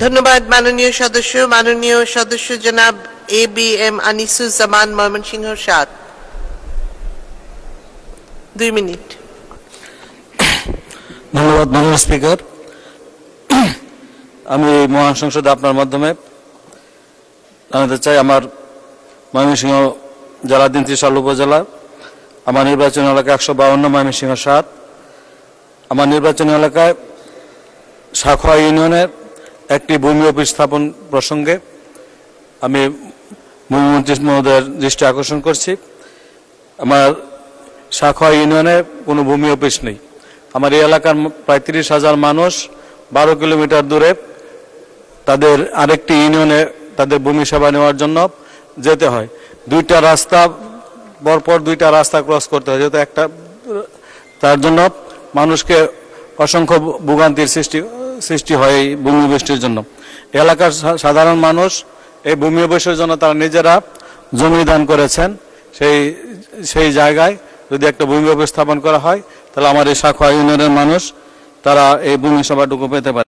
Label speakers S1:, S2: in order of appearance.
S1: ধন্যবাদ মাননীয় সদস্য জনাব ABM আনিসুজ্জামান ময়মনসিংহ ৭ 2 মিনিট।
S2: ধন্যবাদ মাননীয় স্পিকার। আমি মহান সংসদে আপনার মাধ্যমে জানাতে চাই, আমার ময়মনসিংহ জেলা ৩৩ উপজেলা, আমার নির্বাচনী এলাকা ১৫২ ময়মনসিংহ ৭। আমার নির্বাচনী এলাকায় সাখোয়া ইউনিয়নের একটি ভূমি অফিস স্থাপন প্রসঙ্গে আমি মুখ্যমন্ত্রী মহোদয়ের দৃষ্টি আকর্ষণ করছি। আমার সাখোয়া ইউনিয়নে কোনো ভূমি অফিস নেই। আমার এই এলাকার প্রায় ৩০,০০০ মানুষ ১২ কিলোমিটার দূরে তাদের আরেকটি ইউনিয়নে তাদের ভূমি সেবা নেওয়ার জন্য যেতে হয়। দুইটা রাস্তা পরপর দুইটা রাস্তা ক্রস করতে হয়, যেহেতু একটা, তার জন্য মানুষকে অসংখ্য ভোগান্তির সৃষ্টি হয় এই ভূমি অফিসটির জন্য। এলাকার সাধারণ মানুষ এই ভূমি অফিসের জন্য তারা নিজেরা জমি দান করেছেন। সেই জায়গায় যদি একটা ভূমি অফিস স্থাপন করা হয়, তাহলে আমার এই সাখোয়া ইউনিয়নের মানুষ তারা এই ভূমি সেবাটুকু পেতে পারে।